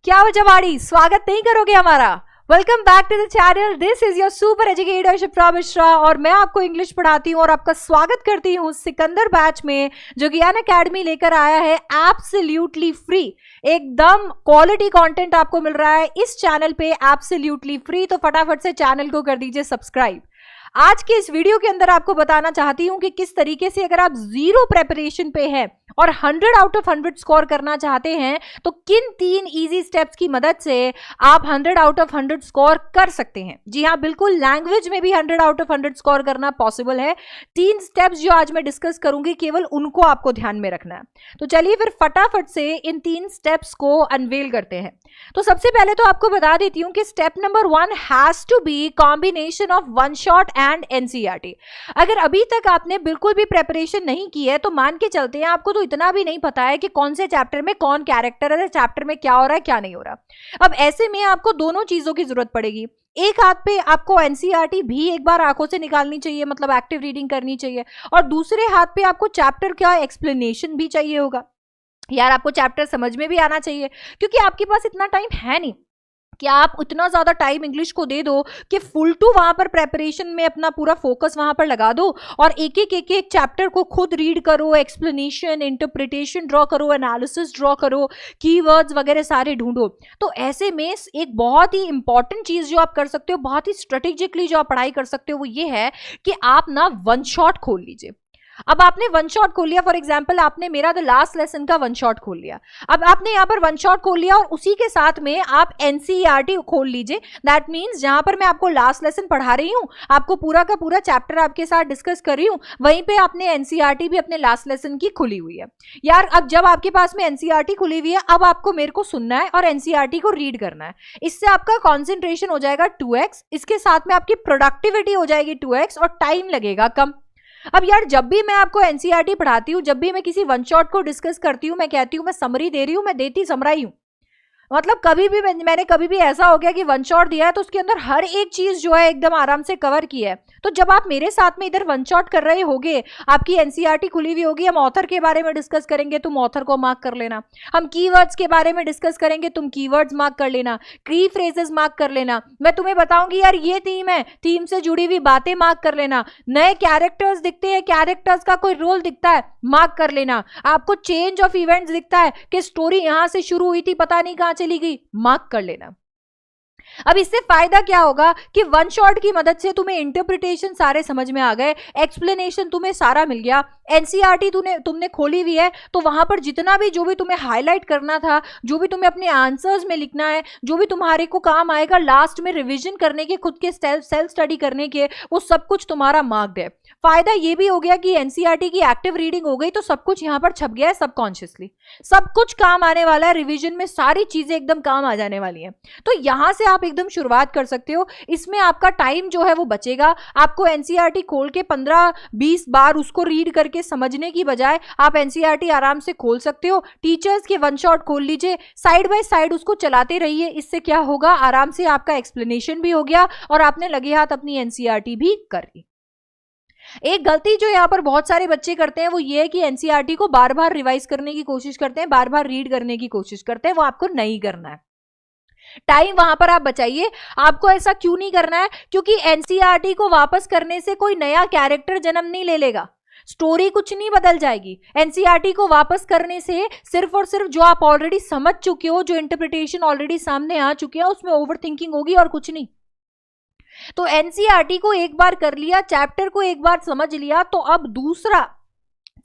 क्या हो जवाड़ी, स्वागत नहीं करोगे हमारा? Welcome back to the channel. This is your super educator Shipra Mishra और मैं आपको इंग्लिश पढ़ाती हूँ और आपका स्वागत करती हूँ सिकंदर बैच में, जो कि अन अकेडमी लेकर आया है एब्सोल्युटली फ्री। एकदम क्वालिटी कंटेंट आपको मिल रहा है इस चैनल पे एब्सोल्युटली फ्री। तो फटाफट से चैनल को कर दीजिए सब्सक्राइब। आज के इस वीडियो के अंदर आपको बताना चाहती हूं कि किस तरीके से अगर आप जीरो प्रेपरेशन पे हैं और 100 आउट ऑफ 100 स्कोर करना चाहते हैं तो किन 3 इजी स्टेप्स की मदद से आप 100 आउट ऑफ 100 स्कोर कर सकते हैं। जी हाँ, बिल्कुल, लैंग्वेज में भी 100 आउट ऑफ 100 स्कोर करना पॉसिबल है। 3 स्टेप्स जो आज मैं डिस्कस करूंगी, केवल उनको आपको ध्यान में रखना है। तो चलिए फिर फटाफट से इन 3 स्टेप्स को अनवेल करते हैं। तो सबसे पहले तो आपको बता देती हूं कि step number 1 has to be combination of one shot and NCERT. अगर अभी तक आपने बिल्कुल भी प्रेपरेशन नहीं की है तो मान के चलते हैं आपको तो इतना भी नहीं पता है कि कौन से चैप्टर में कौन कैरेक्टर है, चैप्टर में क्या हो रहा है क्या नहीं हो रहा। अब ऐसे में आपको दोनों चीजों की जरूरत पड़ेगी। एक हाथ पे आपको एनसीईआरटी भी एक बार आंखों से निकालनी चाहिए, मतलब एक्टिव रीडिंग करनी चाहिए, और दूसरे हाथ पे आपको चैप्टर का एक्सप्लेनेशन भी चाहिए होगा। यार, आपको चैप्टर समझ में भी आना चाहिए, क्योंकि आपके पास इतना टाइम है नहीं कि आप उतना ज्यादा टाइम इंग्लिश को दे दो कि फुल टू वहां पर प्रेपरेशन में अपना पूरा फोकस वहां पर लगा दो और एक एक चैप्टर को खुद रीड करो, एक्सप्लेनेशन, इंटरप्रिटेशन ड्रॉ करो, एनालिसिस ड्रॉ करो, कीवर्ड्स वगैरह सारे ढूंढो। तो ऐसे में एक बहुत ही इंपॉर्टेंट चीज जो आप कर सकते हो, बहुत ही स्ट्रेटेजिकली जो आप पढ़ाई कर सकते हो, वो ये है कि आप ना वन शॉट खोल लीजिए। अब आपने वन शॉट खोल लिया, फॉर एग्जाम्पल आपने मेरा द लास्ट लेसन का वन शॉट खोल लिया। अब आपने यहाँ पर वन शॉट खोल लिया और उसी के साथ में आप एनसीईआरटी खोल लीजिए। दैट मीन्स जहां पर मैं आपको लास्ट लेसन पढ़ा रही हूँ, आपको पूरा का पूरा चैप्टर आपके साथ डिस्कस कर रही हूँ, वहीं पे आपने एनसीईआरटी भी अपने लास्ट लेसन की खुली हुई है। यार, अब जब आपके पास में एनसीईआरटी खुली हुई है, अब आपको मेरे को सुनना है और एनसीईआरटी को रीड करना है। इससे आपका कॉन्सेंट्रेशन हो जाएगा 2x, इसके साथ में आपकी प्रोडक्टिविटी हो जाएगी 2x और टाइम लगेगा कम। अब यार, जब भी मैं आपको एनसीईआरटी पढ़ाती हूं, जब भी मैं किसी वन शॉट को डिस्कस करती हूं, मैं कहती हूं मैं समरी दे रही हूं, मैं देती समराई हूं। मतलब कभी भी मैंने कभी भी ऐसा हो गया कि वन शॉट दिया है तो उसके अंदर हर एक चीज जो है एकदम आराम से कवर की है। तो जब आप मेरे साथ में इधर वन शॉट कर रहे होगे, आपकी एनसीईआरटी खुली हुई होगी, हम ऑथर के बारे में डिस्कस करेंगे, तुम ऑथर को मार्क कर लेना। हम कीवर्ड्स के बारे में डिस्कस करेंगे, तुम कीवर्ड्स मार्क कर लेना, की फ्रेजेस मार्क कर लेना। मैं तुम्हें बताऊंगी यार ये थीम है, थीम से जुड़ी हुई बातें मार्क कर लेना। नए कैरेक्टर्स दिखते हैं, कैरेक्टर्स का कोई रोल दिखता है, मार्क कर लेना। आपको चेंज ऑफ इवेंट्स दिखता है कि स्टोरी यहां से शुरू हुई थी, पता नहीं कहां चली गई, मार्क कर लेना। अब इससे फायदा क्या होगा कि वन शॉट की मदद से तुम्हें इंटरप्रिटेशन सारे समझ में आ गए, एक्सप्लेनेशन तुम्हें सारा मिल गया, एनसीईआरटी तुमने खोली हुई है, तो वहां पर जितना भी जो भी तुम्हें हाईलाइट करना था, जो भी तुम्हें अपने आंसर्स में लिखना है, जो भी तुम्हारे को काम आएगा लास्ट में रिवीजन करने के, खुद के सेल्फ स्टडी करने के, वो सब कुछ तुम्हारा मार्क्ड है। फायदा ये भी हो गया कि एनसीईआरटी की एक्टिव रीडिंग हो गई तो सब कुछ यहां पर छप गया है सबकॉन्शियसली, सब कुछ काम आने वाला है, रिवीजन में सारी चीजें एकदम काम आ जाने वाली हैं। तो यहां से आप एकदम शुरुआत कर सकते हो। इसमें आपका टाइम जो है वो बचेगा। आपको एनसीईआरटी खोल के 15-20 बार उसको रीड करके समझने की बजाय आप एनसीईआरटी आराम से खोल सकते हो। टीचर्स के वन शॉट खोल लीजिए, साइड बाय साइड उसको चलाते रहिए। इससे क्या होगा, आराम से आपका एक्सप्लेनेशन भी हो गया और आपने लगे हाथ अपनी एनसीईआरटी भी कर ली। एक गलती जो यहाँ पर बहुत सारे बच्चे करते हैं वो ये है कि एनसीईआरटी को बार बार रिवाइज करने की कोशिश करते हैं, बार बार रीड करने की कोशिश करते हैं। वो आपको नहीं करना है। टाइम वहां पर आप बचाइए। आपको ऐसा क्यों नहीं करना है? क्योंकि एनसीईआरटी को वापस करने से कोई नया कैरेक्टर जन्म नहीं ले लेगा, स्टोरी कुछ नहीं बदल जाएगी। एनसीईआरटी को वापस करने से सिर्फ और सिर्फ जो आप ऑलरेडी समझ चुके हो, जो इंटरप्रिटेशन ऑलरेडी सामने आ चुके हैं, उसमें ओवर थिंकिंग होगी और कुछ नहीं। तो एनसीईआरटी को एक बार कर लिया, चैप्टर को एक बार समझ लिया, तो अब दूसरा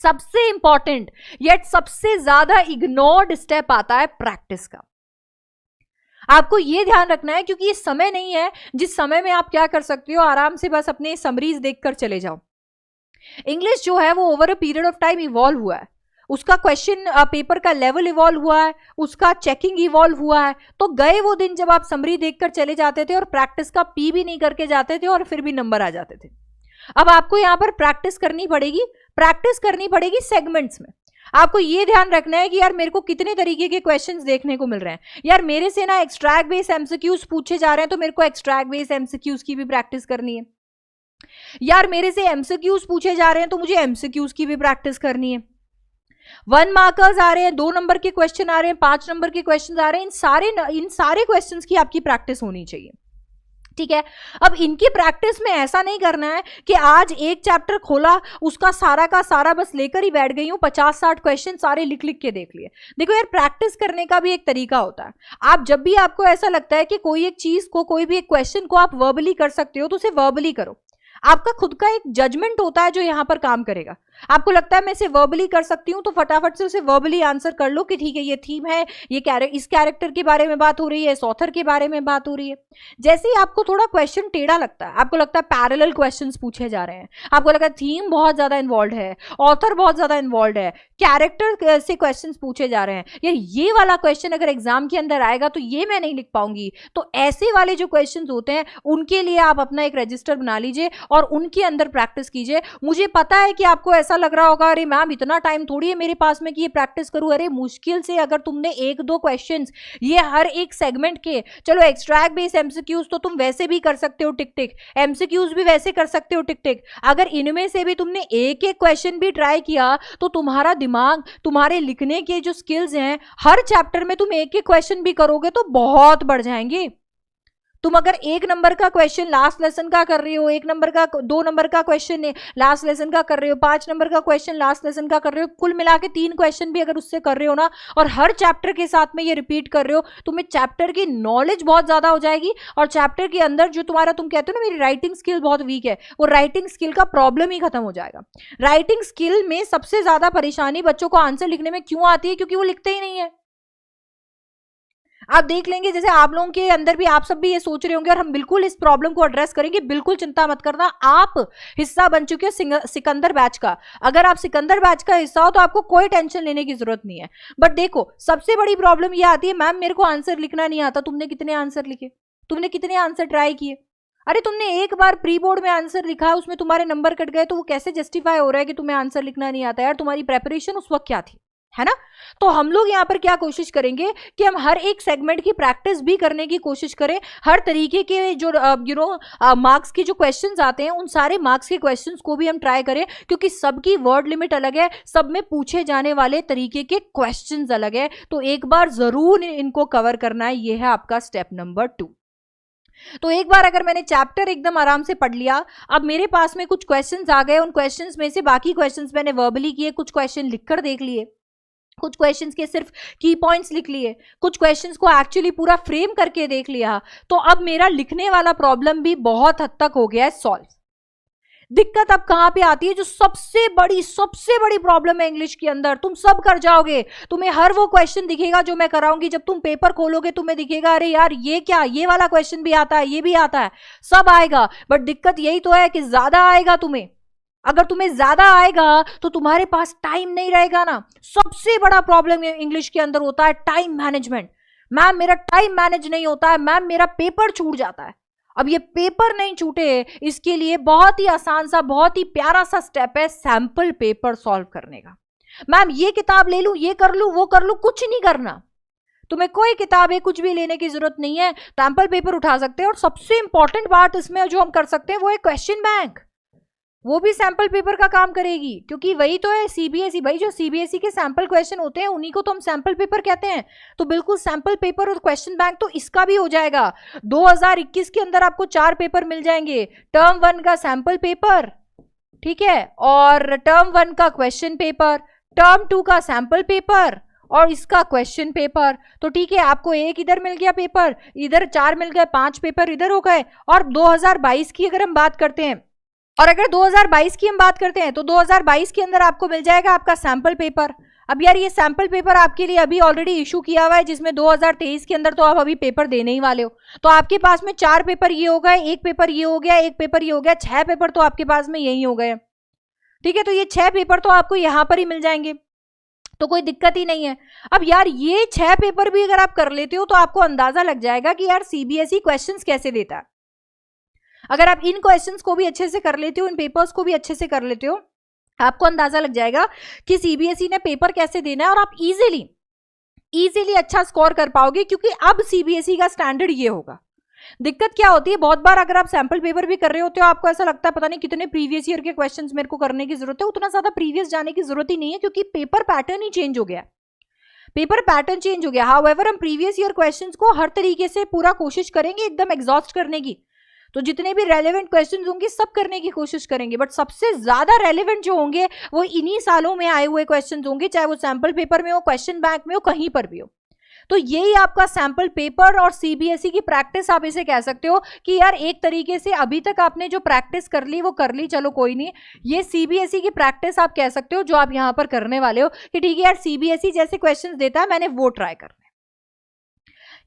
सबसे इंपॉर्टेंट येट सबसे ज्यादा इग्नोर्ड स्टेप आता है प्रैक्टिस का। आपको यह ध्यान रखना है, क्योंकि ये समय नहीं है जिस समय में आप क्या कर सकते हो, आराम से बस अपने समरीज देखकर चले जाओ। इंग्लिश जो है वो over a period of time evolve हुआ है, उसका क्वेश्चन पेपर का लेवल इवॉल्व हुआ है, उसका चेकिंग इवॉल्व हुआ है। तो गए वो दिन जब आप समरी देखकर चले जाते थे और प्रैक्टिस का पी भी नहीं करके जाते थे और फिर भी नंबर आ जाते थे। अब आपको यहां पर प्रैक्टिस करनी पड़ेगी सेगमेंट्स में। आपको ये ध्यान रखना है कि यार मेरे को कितने तरीके के क्वेश्चंस देखने को मिल रहे हैं। यार मेरे से ना एक्सट्रैक्ट बेस एमसीक्यूज पूछे जा रहे हैं, तो मेरे को एक्सट्रैक्ट बेस एमसीक्यूज की भी प्रैक्टिस करनी है। यार मेरे से एमसीक्यूज पूछे जा रहे हैं, तो मुझे एमसीक्यूज की भी प्रैक्टिस करनी है। 1 मार्कर्स आ रहे हैं, 2 नंबर के क्वेश्चन आ रहे हैं, 5 नंबर के क्वेश्चन आ रहे हैं, इन सारे क्वेश्चंस की आपकी प्रैक्टिस होनी चाहिए, ठीक है। अब इनकी प्रैक्टिस में ऐसा नहीं करना है कि आज एक चैप्टर खोला, उसका सारा का सारा बस लेकर ही बैठ गई हूं, 50-60 क्वेश्चन सारे लिख लिख के देख लिए। देखो यार, प्रैक्टिस करने का भी एक तरीका होता है। आप जब भी आपको ऐसा लगता है कि कोई एक चीज को, कोई भी एक क्वेश्चन को आप वर्बली कर सकते हो, तो उसे वर्बली करो। आपका खुद का एक जजमेंट होता है जो यहां पर काम करेगा। आपको लगता है मैं इसे वर्बली कर सकती हूं, तो फटाफट से उसे वर्बली आंसर कर लो कि ठीक है, ये थीम है, ये इस कैरेक्टर के बारे में बात हो रही है, इस ऑथर के बारे में बात हो रही है। जैसे ही आपको थोड़ा क्वेश्चन टेढ़ा लगता है, आपको लगता है पैरेलल क्वेश्चंस पूछे जा रहे हैं, आपको लगता है थीम बहुत ज्यादा इन्वॉल्व है, ऑथर बहुत ज्यादा इन्वॉल्व है, कैरेक्टर से क्वेश्चन पूछे जा रहे हैं, या ये वाला क्वेश्चन अगर एग्जाम के अंदर आएगा तो ये मैं नहीं लिख पाऊंगी, तो ऐसे वाले जो क्वेश्चन होते हैं उनके लिए आप अपना एक रजिस्टर बना लीजिए और उनके अंदर प्रैक्टिस कीजिए। मुझे पता है कि आपको ऐसा लग रहा होगा, अरे मैम इतना टाइम थोड़ी है मेरे पास में कि ये प्रैक्टिस करूं। अरे मुश्किल से अगर तुमने 1-2 क्वेश्चंस ये हर एक सेगमेंट के, चलो एक्सट्रैक्ट बेस्ड एमसीक्यूज तो तुम वैसे भी कर सकते हो टिक टिक, एमसीक्यूज भी वैसे कर सकते हो टिक टिक, अगर इनमें से भी तुमने एक एक क्वेश्चन भी ट्राई किया तो तुम्हारा दिमाग, तुम्हारे लिखने के जो स्किल्स हैं, हर चैप्टर में तुम एक एक क्वेश्चन भी करोगे तो बहुत बढ़ जाएंगे। तुम अगर 1 नंबर का क्वेश्चन लास्ट लेसन का कर रही हो, 1 नंबर का 2 नंबर का क्वेश्चन लास्ट लेसन का कर रहे हो, 5 नंबर का क्वेश्चन लास्ट लेसन का कर रहे हो, कुल मिला के 3 क्वेश्चन भी अगर उससे कर रहे हो ना, और हर चैप्टर के साथ में ये रिपीट कर रहे हो, तुम्हें चैप्टर की नॉलेज बहुत ज्यादा हो जाएगी। और चैप्टर के अंदर जो तुम्हारा, तुम कहते हो ना मेरी राइटिंग स्किल बहुत वीक है, वो राइटिंग स्किल का प्रॉब्लम ही खत्म हो जाएगा। राइटिंग स्किल में सबसे ज्यादा परेशानी बच्चों को आंसर लिखने में क्यों आती है? क्योंकि वो लिखते ही नहीं है। आप देख लेंगे, जैसे आप लोगों के अंदर भी, आप सब भी ये सोच रहे होंगे, और हम बिल्कुल इस प्रॉब्लम को एड्रेस करेंगे, बिल्कुल चिंता मत करना। आप हिस्सा बन चुके हो सिकंदर बैच का। अगर आप सिकंदर बैच का हिस्सा हो तो आपको कोई टेंशन लेने की जरूरत नहीं है। बट देखो, सबसे बड़ी प्रॉब्लम ये आती है, मैम मेरे को आंसर लिखना नहीं आता। तुमने कितने आंसर लिखे? तुमने कितने आंसर ट्राई किए? अरे तुमने एक बार प्री बोर्ड में आंसर लिखा, उसमें तुम्हारे नंबर कट गए, तो वो कैसे जस्टिफाई हो रहा है कि तुम्हें आंसर लिखना नहीं आता? यार तुम्हारी प्रेपरेशन उस वक्त क्या थी, है ना? तो हम लोग यहाँ पर क्या कोशिश करेंगे कि हम हर एक सेगमेंट की प्रैक्टिस भी करने की कोशिश करें। हर तरीके के जो मार्क्स के जो क्वेश्चंस आते हैं, उन सारे मार्क्स के क्वेश्चंस को भी हम ट्राई करें, क्योंकि सबकी वर्ड लिमिट अलग है, सब में पूछे जाने वाले तरीके के क्वेश्चंस अलग है। तो एक बार जरूर इनको कवर करना है। ये है आपका स्टेप नंबर 2। तो एक बार अगर मैंने चैप्टर एकदम आराम से पढ़ लिया, अब मेरे पास में कुछ क्वेश्चंस आ गए, उन क्वेश्चंस में से बाकी क्वेश्चंस मैंने वर्बली किए, कुछ क्वेश्चन लिखकर देख लिए, कुछ क्वेश्चंस के सिर्फ की पॉइंट्स लिख लिए, कुछ क्वेश्चंस को एक्चुअली पूरा फ्रेम करके देख लिया, तो अब मेरा लिखने वाला प्रॉब्लम भी बहुत हद तक हो गया है सॉल्व। दिक्कत अब कहां पे आती है? जो सबसे बड़ी प्रॉब्लम है इंग्लिश के अंदर, तुम सब कर जाओगे, तुम्हें हर वो क्वेश्चन दिखेगा जो मैं कराऊंगी। जब तुम पेपर खोलोगे तुम्हें दिखेगा, अरे यार ये क्या, ये वाला क्वेश्चन भी आता है, ये भी आता है, सब आएगा। बट दिक्कत यही तो है कि ज्यादा आएगा तुम्हें। अगर तुम्हें ज्यादा आएगा तो तुम्हारे पास टाइम नहीं रहेगा ना। सबसे बड़ा प्रॉब्लम इंग्लिश के अंदर होता है टाइम मैनेजमेंट। मैम मेरा टाइम मैनेज नहीं होता है, मैम मेरा पेपर छूट जाता है। अब ये पेपर नहीं छूटे, इसके लिए बहुत ही आसान सा, बहुत ही प्यारा सा स्टेप है सैंपल पेपर सॉल्व करने का। मैम ये किताब ले लूं, ये कर लूं, वो कर लूं, कुछ नहीं करना। तुम्हें कोई किताबें कुछ भी लेने की जरूरत नहीं है, सैंपल पेपर उठा सकते हैं। और सबसे इंपॉर्टेंट बात इसमें जो हम कर सकते हैं वो है क्वेश्चन बैंक। वो भी सैंपल पेपर का काम करेगी, क्योंकि वही तो है सीबीएसई। भाई जो सीबीएसई के सैंपल क्वेश्चन होते हैं उन्हीं को तो हम सैंपल पेपर कहते हैं। तो बिल्कुल सैंपल पेपर और क्वेश्चन बैंक तो इसका भी हो जाएगा। 2021 के अंदर आपको 4 पेपर मिल जाएंगे। टर्म 1 का सैंपल पेपर, ठीक है, और टर्म 1 का क्वेश्चन पेपर, टर्म 2 का सैंपल पेपर और इसका क्वेश्चन पेपर। तो ठीक है, आपको एक इधर मिल गया पेपर, इधर 4 मिल गए, 5 पेपर इधर हो गए। और 2022 की अगर हम बात करते हैं, और अगर 2022 की हम बात करते हैं, तो 2022 के अंदर आपको मिल जाएगा आपका सैंपल पेपर। अब यार ये सैंपल पेपर आपके लिए अभी ऑलरेडी इशू किया हुआ है, जिसमें 2023 के अंदर तो आप अभी पेपर देने ही वाले हो। तो आपके पास में 4 पेपर ये हो गए, एक पेपर ये हो गया, एक पेपर ये हो गया, 6 पेपर तो आपके पास में यही हो गए। ठीक है, तो ये 6 पेपर तो आपको यहां पर ही मिल जाएंगे, तो कोई दिक्कत ही नहीं है। अब यार ये 6 पेपर भी अगर आप कर लेते हो तो आपको अंदाजा लग जाएगा कि यार सीबीएसई क्वेश्चंस कैसे देता है। अगर आप इन क्वेश्चंस को भी अच्छे से कर लेते हो, इन पेपर्स को भी अच्छे से कर लेते हो, आपको अंदाजा लग जाएगा कि सीबीएसई ने पेपर कैसे देना है, और आप इजीली अच्छा स्कोर कर पाओगे। क्योंकि अब सीबीएसई का स्टैंडर्ड ये होगा दिक्कत क्या होती है, बहुत बार अगर आप सैंपल पेपर भी कर रहे होते हो, आपको ऐसा लगता है पता नहीं कितने प्रीवियस ईयर के क्वेश्चंस मेरे को करने की जरूरत है। उतना ज्यादा प्रीवियस जाने की जरूरत ही नहीं है, क्योंकि पेपर पैटर्न ही चेंज हो गया, पेपर पैटर्न चेंज हो गया। हाउएवर हम प्रीवियस ईयर क्वेश्चंस को हर तरीके से पूरा कोशिश करेंगे एकदम एग्जॉस्ट करने की, तो जितने भी रेलेवेंट क्वेश्चंस होंगे सब करने की कोशिश करेंगे, बट सबसे ज्यादा रेलेवेंट जो होंगे वो इन्हीं सालों में आए हुए क्वेश्चंस होंगे, चाहे वो सैंपल पेपर में हो, क्वेश्चन बैंक में हो, कहीं पर भी हो। तो यही आपका सैंपल पेपर और सीबीएसई की प्रैक्टिस आप इसे कह सकते हो कि यार एक तरीके से अभी तक आपने जो प्रैक्टिस कर ली वो कर ली, चलो कोई नहीं, ये सीबीएसई की प्रैक्टिस आप कह सकते हो जो आप यहां पर करने वाले हो कि ठीक है यार सीबीएसई जैसे क्वेश्चंस देता है मैंने वो ट्राई करना।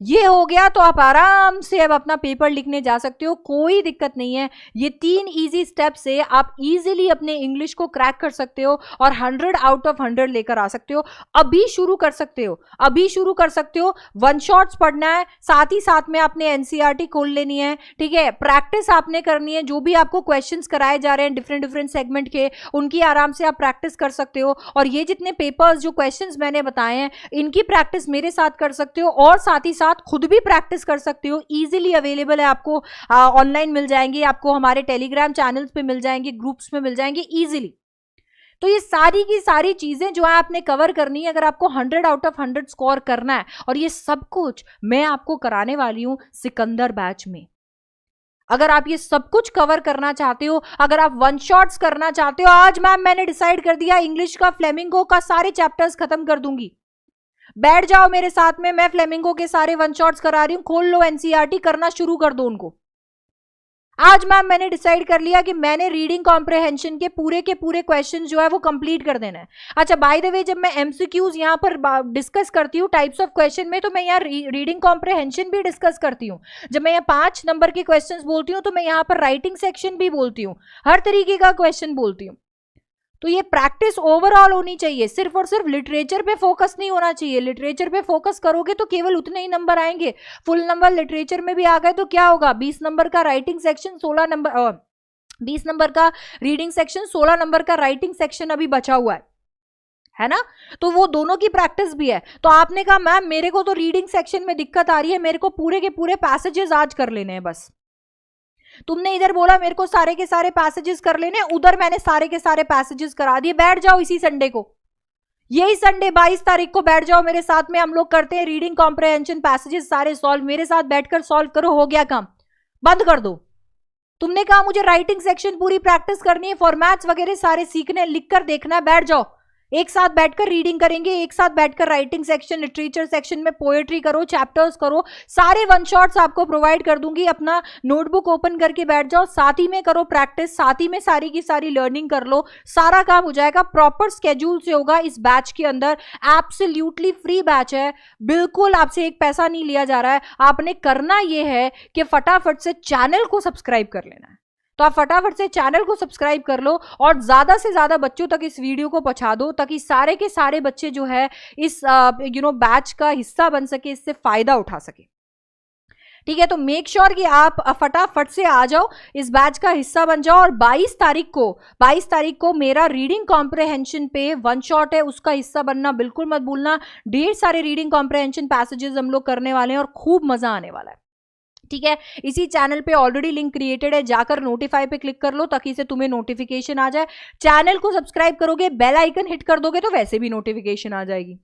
ये हो गया तो आप आराम से अब अपना पेपर लिखने जा सकते हो, कोई दिक्कत नहीं है। ये 3 इजी स्टेप से आप इजीली अपने इंग्लिश को क्रैक कर सकते हो और 100 आउट ऑफ 100 लेकर आ सकते हो। अभी शुरू कर सकते हो, अभी शुरू कर सकते हो। वन शॉट्स पढ़ना है, साथ ही साथ में आपने एनसीईआरटी खोल लेनी है, ठीक है। प्रैक्टिस आपने करनी है, जो भी आपको क्वेश्चंस कराए जा रहे हैं डिफरेंट सेगमेंट के, उनकी आराम से आप प्रैक्टिस कर सकते हो। और ये जितने पेपर्स जो क्वेश्चंस मैंने बताए हैं इनकी प्रैक्टिस मेरे साथ कर सकते हो, और साथ ही साथ खुद भी प्रैक्टिस कर सकते हो। इजीली अवेलेबल है, आपको ऑनलाइन मिल जाएंगे, आपको हमारे टेलीग्राम चैनल्स पे मिल जाएंगे, ग्रुप्स में मिल जाएंगे इजीली। तो ये सारी की सारी चीजें जो है आपने कवर करनी है अगर आपको 100 आउट ऑफ 100 स्कोर करना है, और ये सब कुछ मैं आपको कराने वाली हूं सिकंदर बैच में। अगर आप ये सब कुछ कवर करना चाहते हो, अगर आप वन शॉट्स करना चाहते हो, आज मैम मैंने डिसाइड कर दिया इंग्लिश का फ्लेमिंगो का सारे चैप्टर्स खत्म कर दूंगी, बैठ जाओ मेरे साथ में, मैं फ्लेमिंगो के सारे वन शॉट्स करा रही हूं, खोल लो एनसीईआरटी, करना शुरू कर दो उनको। आज मैम मैंने डिसाइड कर लिया कि मैंने रीडिंग कॉम्प्रिहेंशन के पूरे क्वेश्चन जो है वो कंप्लीट कर देना है। अच्छा बाय द वे, जब मैं एमसीक्यूज यहाँ पर डिस्कस करती हूँ टाइप्स ऑफ क्वेश्चन में, तो मैं यहाँ रीडिंग कॉम्प्रिहेंशन भी डिस्कस करती हूँ। जब मैं यहाँ 5 नंबर के क्वेश्चन बोलती हूँ तो मैं यहाँ पर राइटिंग सेक्शन भी बोलती हूँ, हर तरीके का क्वेश्चन बोलती हूँ। तो ये प्रैक्टिस ओवरऑल होनी चाहिए, सिर्फ और सिर्फ लिटरेचर पे फोकस नहीं होना चाहिए। लिटरेचर पे फोकस करोगे तो केवल उतने ही नंबर आएंगे, फुल नंबर लिटरेचर में भी आ गए तो क्या होगा, 20 नंबर का राइटिंग सेक्शन, 20 नंबर का रीडिंग सेक्शन, 16 नंबर का राइटिंग सेक्शन अभी बचा हुआ है ना। तो वो दोनों की प्रैक्टिस भी है। तो आपने कहा मैम मेरे को तो रीडिंग सेक्शन में दिक्कत आ रही है, मेरे को पूरे के पूरे पैसेजेस आज कर लेने हैं बस। तुमने इधर बोला मेरे को सारे के सारे पैसेजेस कर लेने, उधर मैंने सारे के सारे पैसेजेस करा दिए, बैठ जाओ इसी संडे को, यही संडे 22 तारीख को बैठ जाओ मेरे साथ में, हम लोग करते हैं रीडिंग कॉम्प्रिहेंशन पैसेजेस सारे सॉल्व, मेरे साथ बैठकर सॉल्व करो, हो गया काम, बंद कर दो। तुमने कहा मुझे राइटिंग सेक्शन पूरी प्रैक्टिस करनी है, फॉर्मेट्स वगैरह सारे सीखने, लिखकर देखना है, बैठ जाओ एक साथ बैठकर रीडिंग करेंगे, एक साथ बैठकर राइटिंग सेक्शन, लिटरेचर सेक्शन में पोएट्री करो, चैप्टर्स करो, सारे वन शॉट्स आपको प्रोवाइड कर दूंगी। अपना नोटबुक ओपन करके बैठ जाओ, साथ ही में करो प्रैक्टिस, साथ ही में सारी की सारी लर्निंग कर लो, सारा काम हो जाएगा। प्रॉपर स्केड्यूल से होगा इस बैच के अंदर, एब्सोल्युटली फ्री बैच है, बिल्कुल आपसे एक पैसा नहीं लिया जा रहा है। आपने करना यह है कि फटाफट से चैनल को सब्सक्राइब कर लेना है। तो आप फटाफट से चैनल को सब्सक्राइब कर लो और ज्यादा से ज्यादा बच्चों तक इस वीडियो को पहुंचा दो, ताकि सारे के सारे बच्चे जो है इस बैच का हिस्सा बन सके, इससे फायदा उठा सके। ठीक है, तो मेक श्योर कि आप फटाफट से आ जाओ, इस बैच का हिस्सा बन जाओ। और 22 तारीख को मेरा रीडिंग कॉम्प्रिहेंशन पे वन शॉट है, उसका हिस्सा बनना बिल्कुल मत भूलना। ढेर सारे रीडिंग कॉम्प्रिहेंशन पैसेजेस हम लोग करने वाले हैं और खूब मजा आने वाला है। ठीक है, इसी चैनल पे ऑलरेडी लिंक क्रिएटेड है, जाकर नोटिफाई पे क्लिक कर लो ताकि इसे तुम्हें नोटिफिकेशन आ जाए। चैनल को सब्सक्राइब करोगे, बेल आइकन हिट कर दोगे तो वैसे भी नोटिफिकेशन आ जाएगी।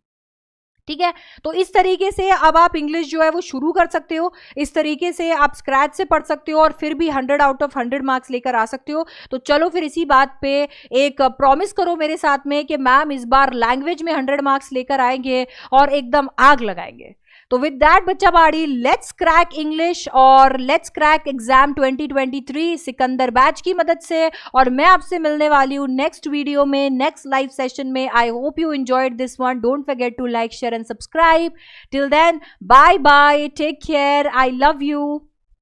ठीक है, तो इस तरीके से अब आप इंग्लिश जो है वो शुरू कर सकते हो, इस तरीके से आप स्क्रैच से पढ़ सकते हो और फिर भी 100 आउट ऑफ 100 मार्क्स लेकर आ सकते हो। तो चलो फिर इसी बात पे एक प्रॉमिस करो मेरे साथ में कि मैम इस बार लैंग्वेज में 100 मार्क्स लेकर आएंगे और एकदम आग लगाएंगे। तो विद दैट बच्चा बाड़ी, लेट्स क्रैक इंग्लिश और let's crack exam 2023 Sikandar batch की मदद से। और मैं आपसे मिलने वाली हूँ नेक्स्ट वीडियो में, नेक्स्ट लाइव सेशन में। I hope you enjoyed this one. Don't forget to like, share and subscribe. Till then, bye bye, take care, I love you.